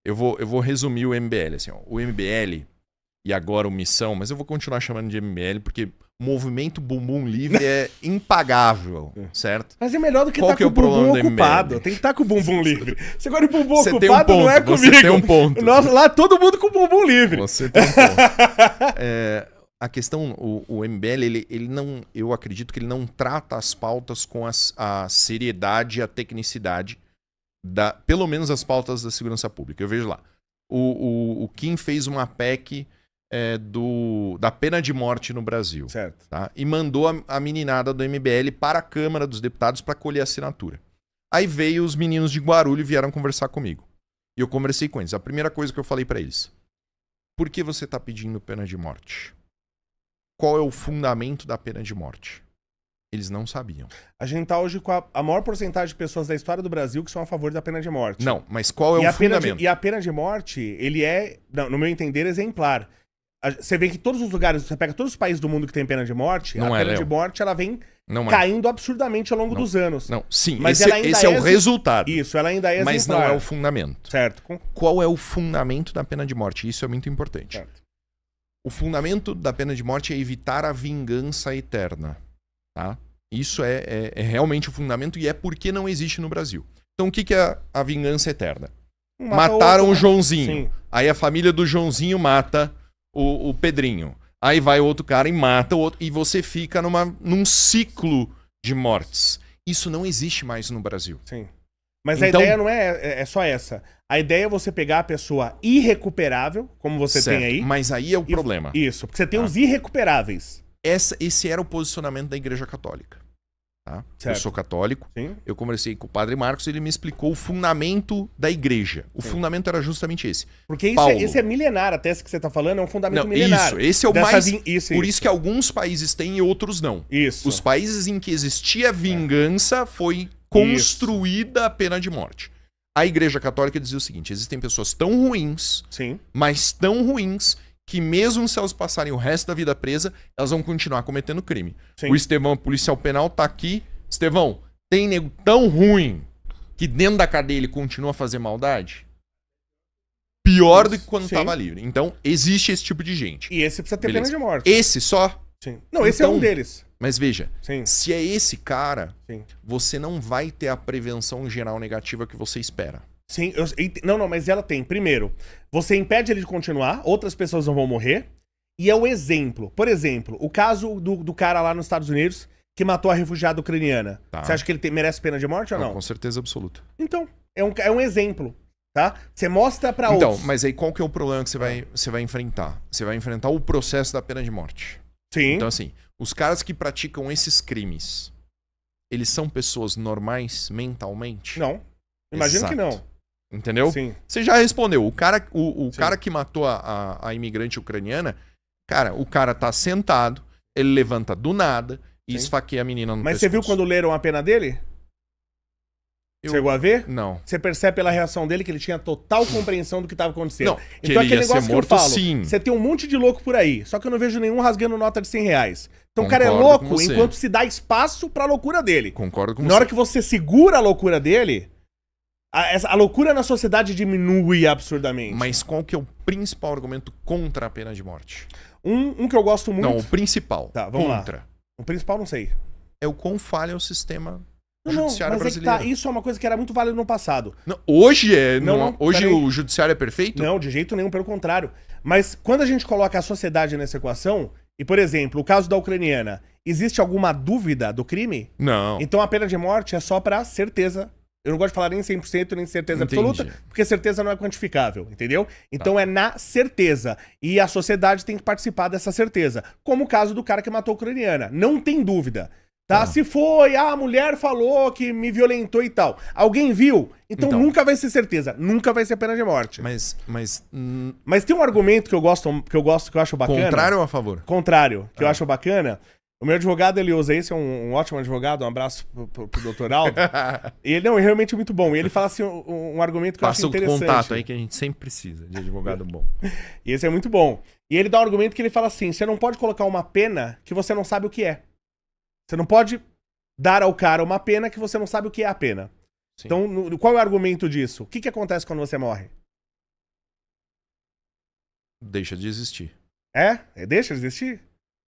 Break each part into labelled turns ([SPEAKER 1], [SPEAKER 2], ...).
[SPEAKER 1] eu vou resumir o MBL. Assim, ó. O MBL e agora o Missão, mas eu vou continuar chamando de MBL porque o movimento Bumbum Livre é impagável, certo?
[SPEAKER 2] Mas é melhor do que
[SPEAKER 1] Qual
[SPEAKER 2] estar
[SPEAKER 1] que é
[SPEAKER 2] com o
[SPEAKER 1] o problema
[SPEAKER 2] bumbum
[SPEAKER 1] do
[SPEAKER 2] ocupado.
[SPEAKER 1] MBL?
[SPEAKER 2] Tem que estar com o bumbum livre. Você gosta de bumbum
[SPEAKER 1] Você tem
[SPEAKER 2] ocupado,
[SPEAKER 1] um ponto,
[SPEAKER 2] não é
[SPEAKER 1] você
[SPEAKER 2] comigo.
[SPEAKER 1] tem um ponto.
[SPEAKER 2] Nossa, lá todo mundo com o bumbum livre.
[SPEAKER 1] Você tem um ponto. A questão, o MBL, ele não, eu acredito que ele não trata as pautas com a seriedade e a tecnicidade, pelo menos as pautas da segurança pública. Eu vejo lá, o Kim fez uma PEC da pena de morte no Brasil.
[SPEAKER 2] Certo.
[SPEAKER 1] Tá? E mandou a meninada do MBL para a Câmara dos Deputados para colher assinatura. Aí veio os meninos de Guarulhos e vieram conversar comigo. E eu conversei com eles. A primeira coisa que eu falei para eles: por que você está pedindo pena de morte? Qual é o fundamento da pena de morte? Eles não sabiam.
[SPEAKER 2] A gente tá hoje com a maior porcentagem de pessoas da história do Brasil que são a favor da pena de morte.
[SPEAKER 1] Não, mas qual é o fundamento?
[SPEAKER 2] E a pena de morte, ele é, no meu entender, exemplar. Você vê que todos os lugares, você pega todos os países do mundo que tem pena de morte, a pena de morte ela vem caindo absurdamente ao longo dos anos.
[SPEAKER 1] Não, sim,
[SPEAKER 2] mas
[SPEAKER 1] esse é o resultado.
[SPEAKER 2] Isso, ela ainda é exemplar.
[SPEAKER 1] Mas não é o fundamento.
[SPEAKER 2] Certo.
[SPEAKER 1] Qual é o fundamento da pena de morte? Isso é muito importante.
[SPEAKER 2] Certo.
[SPEAKER 1] O fundamento da pena de morte é evitar a vingança eterna. Tá? Isso é realmente o fundamento e é porque não existe no Brasil. Então o que é a vingança eterna? Mataram o Joãozinho. Sim. Aí a família do Joãozinho mata o Pedrinho. Aí vai outro cara e mata o outro. E você fica num ciclo de mortes. Isso não existe mais no Brasil.
[SPEAKER 2] Sim. Mas então, a ideia não é só essa. A ideia é você pegar a pessoa irrecuperável, como você tem aí.
[SPEAKER 1] Mas aí é o problema.
[SPEAKER 2] Isso, porque você tem os irrecuperáveis.
[SPEAKER 1] Esse era o posicionamento da Igreja Católica. Tá? Eu sou católico. Sim. Eu conversei com o Padre Marcos e ele me explicou o fundamento da Igreja. O fundamento era justamente esse.
[SPEAKER 2] Porque esse é milenar, a tese que você está falando é um fundamento milenar.
[SPEAKER 1] Isso, esse é o mais... Por isso que alguns países têm e outros não.
[SPEAKER 2] Isso.
[SPEAKER 1] Os países em que existia vingança foi construída a pena de morte. A Igreja Católica dizia o seguinte: existem pessoas tão ruins, mas tão ruins, que mesmo se elas passarem o resto da vida presa, elas vão continuar cometendo crime. Sim. O Estevão, policial penal, tá aqui. Estevão, tem nego tão ruim que dentro da cadeia ele continua a fazer maldade? Pior do que quando estava livre. Então, existe esse tipo de gente.
[SPEAKER 2] E esse precisa ter pena de morte.
[SPEAKER 1] Esse só?
[SPEAKER 2] Sim. Não, esse é um deles.
[SPEAKER 1] Mas veja, se é esse cara, você não vai ter a prevenção geral negativa que você espera.
[SPEAKER 2] Sim, não, mas ela tem. Primeiro, você impede ele de continuar, outras pessoas não vão morrer, e é o exemplo. Por exemplo, o caso do cara lá nos Estados Unidos que matou a refugiada ucraniana. Tá. Você acha que ele merece pena de morte ou não?
[SPEAKER 1] Com certeza absoluta.
[SPEAKER 2] Então, é um exemplo, tá? Você mostra pra outros.
[SPEAKER 1] Então, mas aí qual que é o problema que você vai enfrentar? Você vai enfrentar o processo da pena de morte.
[SPEAKER 2] Sim.
[SPEAKER 1] Então, assim, os caras que praticam esses crimes, eles são pessoas normais mentalmente?
[SPEAKER 2] Não. Imagino que não.
[SPEAKER 1] Entendeu?
[SPEAKER 2] Sim.
[SPEAKER 1] Você já respondeu. O cara que matou a imigrante ucraniana, cara, o cara tá sentado, ele levanta do nada e esfaqueia a menina no pescoço.
[SPEAKER 2] Mas você viu quando leram a pena dele? Chegou a ver?
[SPEAKER 1] Não.
[SPEAKER 2] Você percebe pela reação dele que ele tinha total compreensão do que estava acontecendo.
[SPEAKER 1] Não,
[SPEAKER 2] então aquele negócio que eu falo,
[SPEAKER 1] sim.
[SPEAKER 2] Você tem um monte de louco por aí, só que eu não vejo nenhum rasgando nota de R$100. Então o cara é louco enquanto se dá espaço pra loucura dele.
[SPEAKER 1] Concordo com você.
[SPEAKER 2] Na hora que você segura a loucura dele, a loucura na sociedade diminui absurdamente.
[SPEAKER 1] Mas qual que é o principal argumento contra a pena de morte?
[SPEAKER 2] Um que eu gosto muito...
[SPEAKER 1] Não, o principal.
[SPEAKER 2] Tá, vamos
[SPEAKER 1] contra.
[SPEAKER 2] lá. O principal não sei.
[SPEAKER 1] É o quão falha o sistema
[SPEAKER 2] Não,
[SPEAKER 1] judiciário
[SPEAKER 2] mas
[SPEAKER 1] brasileiro.
[SPEAKER 2] É que tá, isso é uma coisa que era muito válido no passado.
[SPEAKER 1] Não, hoje é. Hoje
[SPEAKER 2] peraí.
[SPEAKER 1] o judiciário é perfeito?
[SPEAKER 2] Não, de jeito nenhum, pelo contrário. Mas quando a gente coloca a sociedade nessa equação, e por exemplo, o caso da ucraniana, existe alguma dúvida do crime?
[SPEAKER 1] Não.
[SPEAKER 2] Então a pena de morte é só pra certeza. Eu não gosto de falar nem 100%, nem certeza absoluta, porque certeza não é quantificável, entendeu? Então é na certeza. E a sociedade tem que participar dessa certeza. Como o caso do cara que matou a ucraniana. Não tem dúvida. Tá? Se foi, a mulher falou que me violentou e tal. Alguém viu? Então nunca vai ser certeza. Nunca vai ser pena de morte.
[SPEAKER 1] Mas
[SPEAKER 2] tem um argumento que eu acho bacana.
[SPEAKER 1] Contrário ou a favor?
[SPEAKER 2] Contrário, que eu acho bacana. O meu advogado, ele usa esse, é um ótimo advogado, um abraço pro doutor Aldo. E ele é realmente muito bom. E ele fala assim, um argumento que eu acho interessante.
[SPEAKER 1] Passa o contato aí que a gente sempre precisa de advogado bom.
[SPEAKER 2] E esse é muito bom. E ele dá um argumento que ele fala assim, você não pode colocar uma pena que você não sabe o que é. Você não pode dar ao cara uma pena que você não sabe o que é a pena. Sim. Então, qual é o argumento disso? O que acontece quando você morre?
[SPEAKER 1] deixa de existir.
[SPEAKER 2] Deixa de existir?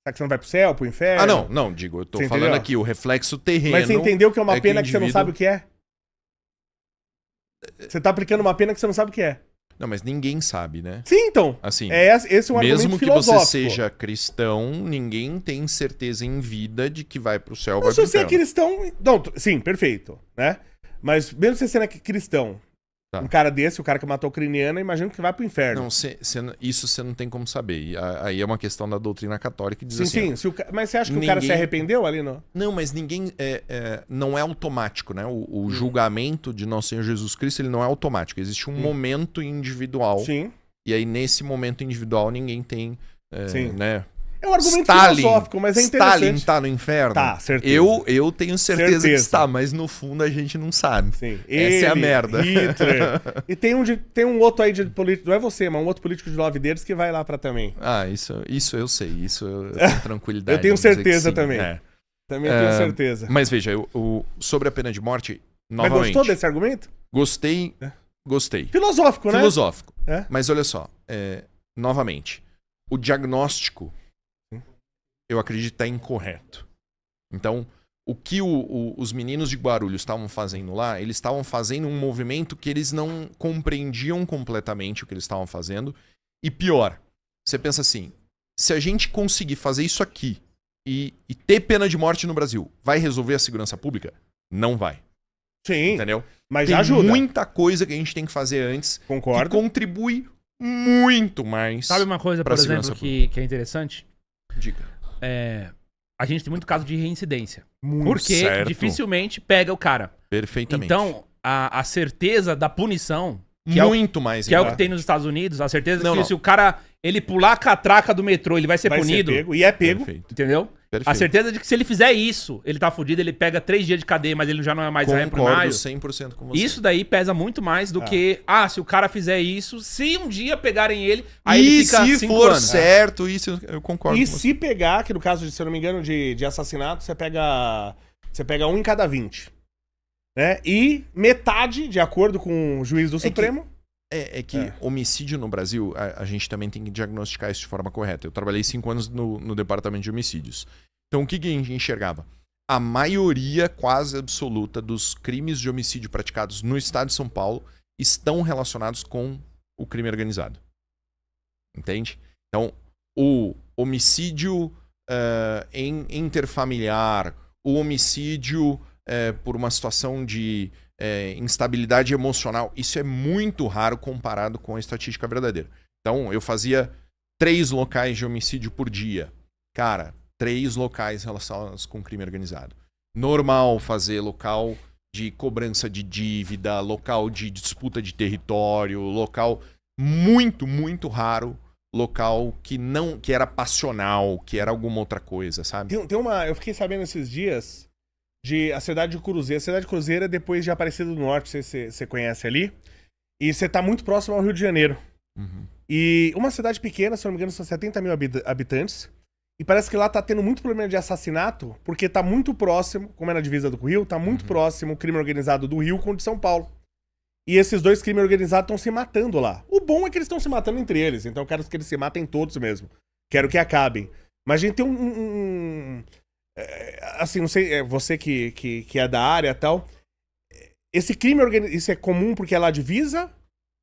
[SPEAKER 2] Será que você não vai pro céu, pro inferno?
[SPEAKER 1] Não, digo, eu tô falando aqui, o reflexo terreno...
[SPEAKER 2] Mas você entendeu que é uma pena que você não sabe o que é? Você tá aplicando uma pena que você não sabe o que é.
[SPEAKER 1] Não, mas ninguém sabe, né?
[SPEAKER 2] Sim, então.
[SPEAKER 1] Assim,
[SPEAKER 2] esse é um argumento filosófico.
[SPEAKER 1] Mesmo que você seja cristão, ninguém tem certeza em vida de que vai pro céu ou vai pro
[SPEAKER 2] inferno. Se você é cristão... Não, sim, perfeito, né? Mas mesmo você sendo cristão, um cara desse, o cara que matou o ucraniano, imagino que vai pro inferno.
[SPEAKER 1] Não, isso você não tem como saber. Aí é uma questão da doutrina católica que diz
[SPEAKER 2] assim... Sim, mas você acha que o cara se arrependeu ali, não?
[SPEAKER 1] Não, mas ninguém... não é automático, né? O julgamento de nosso Senhor Jesus Cristo, ele não é automático. Existe um momento individual.
[SPEAKER 2] Sim.
[SPEAKER 1] E aí, nesse momento individual, ninguém tem... né?
[SPEAKER 2] É um argumento filosófico, mas é interessante.
[SPEAKER 1] Stalin tá no inferno?
[SPEAKER 2] Tá, certeza.
[SPEAKER 1] Eu tenho certeza que está, mas no fundo a gente não sabe.
[SPEAKER 2] Sim.
[SPEAKER 1] Essa é a merda.
[SPEAKER 2] Hitler. E tem um outro aí de político, não é você, mas um outro político de Love deles que vai lá pra também.
[SPEAKER 1] Isso eu sei, isso eu tenho tranquilidade.
[SPEAKER 2] Eu tenho certeza também. Também tenho certeza.
[SPEAKER 1] Mas veja, sobre a pena de morte, novamente...
[SPEAKER 2] Mas gostou desse argumento?
[SPEAKER 1] Gostei.
[SPEAKER 2] Filosófico, né?
[SPEAKER 1] Filosófico. Mas olha só, novamente, o diagnóstico eu acredito que está incorreto. Então, o que os meninos de Guarulhos estavam fazendo lá, eles estavam fazendo um movimento que eles não compreendiam completamente o que eles estavam fazendo. E pior, você pensa assim, se a gente conseguir fazer isso aqui e ter pena de morte no Brasil, vai resolver a segurança pública? Não vai.
[SPEAKER 2] Sim,
[SPEAKER 1] entendeu?
[SPEAKER 2] Mas
[SPEAKER 1] tem
[SPEAKER 2] ajuda.
[SPEAKER 1] Muita coisa que a gente tem que fazer antes.
[SPEAKER 2] Concordo.
[SPEAKER 1] Que contribui muito mais.
[SPEAKER 3] Sabe uma coisa, por exemplo, que é interessante?
[SPEAKER 1] Diga.
[SPEAKER 3] A gente tem muito caso de reincidência.
[SPEAKER 1] Porque
[SPEAKER 3] dificilmente pega o cara.
[SPEAKER 1] Perfeitamente.
[SPEAKER 3] Então, a certeza da punição...
[SPEAKER 1] muito mais.
[SPEAKER 3] Que é o que tem nos Estados Unidos. A certeza que se o cara ele pular a catraca do metrô, ele vai ser punido.
[SPEAKER 2] Ser pego, e é pego.
[SPEAKER 1] Perfeito.
[SPEAKER 3] Entendeu?
[SPEAKER 1] Perfeito.
[SPEAKER 3] A certeza de que se ele fizer isso, ele tá fudido, ele pega 3 dias de cadeia, mas ele já não é mais
[SPEAKER 1] Concordo 100% com você.
[SPEAKER 3] Isso daí pesa muito mais do que... se o cara fizer isso, se um dia pegarem ele, aí ele fica 5 anos.
[SPEAKER 1] E se for certo, isso eu concordo
[SPEAKER 2] com você. E se pegar, que no caso, se eu não me engano, de assassinato, você pega 1 em cada 20. Né? E metade, de acordo com o juiz do Supremo...
[SPEAKER 1] homicídio no Brasil, a gente também tem que diagnosticar isso de forma correta. Eu trabalhei 5 anos no departamento de homicídios. Então, o que a gente enxergava? A maioria quase absoluta dos crimes de homicídio praticados no estado de São Paulo estão relacionados com o crime organizado. Entende? Então, o homicídio interfamiliar, o homicídio por uma situação de instabilidade emocional, isso é muito raro comparado com a estatística verdadeira. Então, eu fazia 3 locais de homicídio por dia. Cara, 3 locais relacionados com crime organizado. Normal fazer local de cobrança de dívida, local de disputa de território, local muito, muito raro, local que era passional, que era alguma outra coisa, sabe?
[SPEAKER 2] Eu fiquei sabendo esses dias a cidade de Cruzeiro. A cidade de Cruzeiro é depois de Aparecida do Norte, você conhece ali. E você tá muito próximo ao Rio de Janeiro.
[SPEAKER 1] Uhum.
[SPEAKER 2] E uma cidade pequena, se não me engano, são 70 mil habitantes. E parece que lá tá tendo muito problema de assassinato, porque tá muito próximo, como é na divisa do Rio, tá muito próximo o crime organizado do Rio com o de São Paulo. E esses 2 crimes organizados estão se matando lá. O bom é que eles estão se matando entre eles, então eu quero que eles se matem todos mesmo. Quero que acabem. Mas a gente tem assim, não sei, você que é da área e tal, esse crime organizado, isso é comum porque é lá divisa?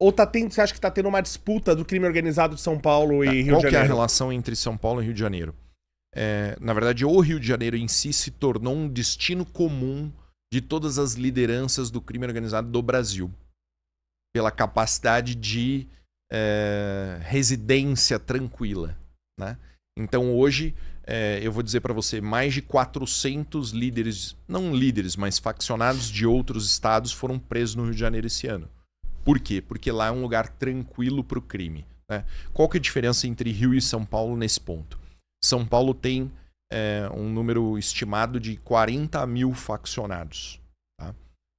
[SPEAKER 2] Ou você acha que tá tendo uma disputa do crime organizado de São Paulo e Rio de Janeiro?
[SPEAKER 1] Qual que é a relação entre São Paulo e Rio de Janeiro? Na verdade, o Rio de Janeiro em si se tornou um destino comum de todas as lideranças do crime organizado do Brasil. Pela capacidade de residência tranquila, né? Então hoje, eu vou dizer para você, mais de 400 líderes, não líderes, mas faccionados de outros estados foram presos no Rio de Janeiro esse ano. Por quê? Porque lá é um lugar tranquilo para o crime, né? Qual que é a diferença entre Rio e São Paulo nesse ponto? São Paulo tem um número estimado de 40 mil faccionados, tá?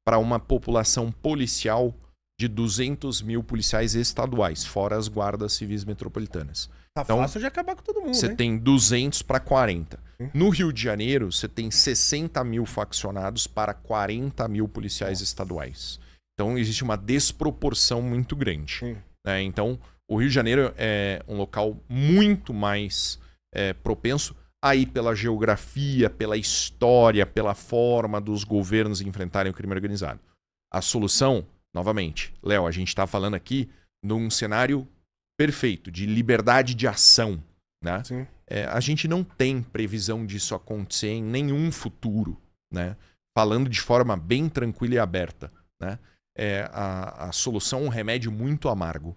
[SPEAKER 1] Para uma população policial de 200 mil policiais estaduais, fora as guardas civis metropolitanas.
[SPEAKER 2] Tá então, fácil de acabar com todo mundo,
[SPEAKER 1] Você tem 200 para 40. No Rio de Janeiro, você tem 60 mil faccionados para 40 mil policiais estaduais. Então, existe uma desproporção muito grande. Né? Então, O Rio de Janeiro é um local muito mais propenso aí pela geografia, pela história, pela forma dos governos enfrentarem o crime organizado. A solução, novamente, Léo, a gente está falando aqui num cenário perfeito, de liberdade de ação. Né?
[SPEAKER 2] Sim.
[SPEAKER 1] A gente não tem previsão disso acontecer em nenhum futuro. Né? Falando de forma bem tranquila e aberta. Né? A solução é um remédio muito amargo.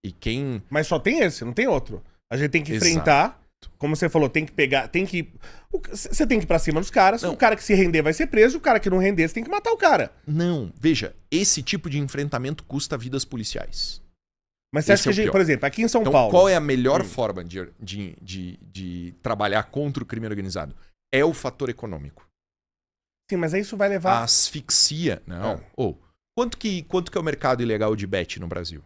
[SPEAKER 1] E quem...
[SPEAKER 2] Mas só tem esse, não tem outro. A gente tem que enfrentar, como você falou, tem que pegar, você tem que ir pra cima dos caras, o cara que se render vai ser preso, o cara que não render, você tem que matar o cara.
[SPEAKER 1] Não, veja, esse tipo de enfrentamento custa vidas policiais.
[SPEAKER 2] Mas você acha que, por exemplo, aqui em São Paulo...
[SPEAKER 1] Qual é a melhor forma de trabalhar contra o crime organizado? É o fator econômico.
[SPEAKER 2] Sim, mas aí isso vai levar...
[SPEAKER 1] A asfixia, não. Quanto que é o mercado ilegal de bet no Brasil?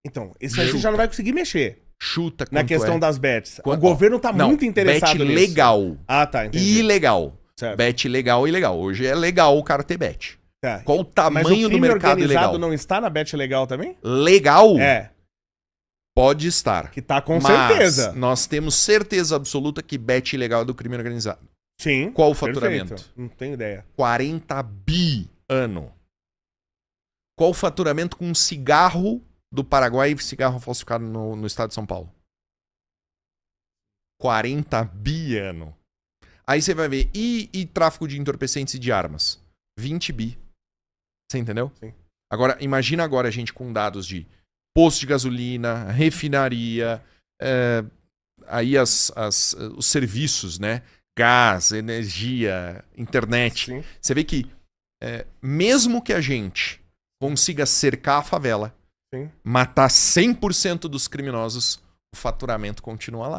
[SPEAKER 2] Então, isso aí você já não vai conseguir mexer.
[SPEAKER 1] Chuta quanto
[SPEAKER 2] na questão das bets.
[SPEAKER 1] O
[SPEAKER 2] governo tá muito interessado
[SPEAKER 1] bet
[SPEAKER 2] nisso.
[SPEAKER 1] Legal.
[SPEAKER 2] Tá, entendi.
[SPEAKER 1] Ilegal.
[SPEAKER 2] Certo.
[SPEAKER 1] Bet legal e ilegal. Hoje é legal o cara ter bet.
[SPEAKER 2] Tá.
[SPEAKER 1] Qual o tamanho do mercado ilegal?
[SPEAKER 2] Mas o não está na bet legal também?
[SPEAKER 1] Legal?
[SPEAKER 2] É.
[SPEAKER 1] Pode estar.
[SPEAKER 2] Que tá com certeza.
[SPEAKER 1] Nós temos certeza absoluta que bet ilegal é do crime organizado.
[SPEAKER 2] Sim.
[SPEAKER 1] Qual o faturamento?
[SPEAKER 2] Perfeito. Não tenho ideia.
[SPEAKER 1] 40 bi ano. Qual o faturamento com cigarro do Paraguai e cigarro falsificado no estado de São Paulo? 40 bi ano. Aí você vai ver, e tráfico de entorpecentes e de armas? 20 bi. Você entendeu?
[SPEAKER 2] Sim.
[SPEAKER 1] Agora, imagina agora a gente com dados de posto de gasolina, refinaria, aí os serviços, né? Gás, energia, internet.
[SPEAKER 2] Sim.
[SPEAKER 1] Você vê que mesmo que a gente consiga cercar a favela,
[SPEAKER 2] sim,
[SPEAKER 1] matar 100% dos criminosos, o faturamento continua lá.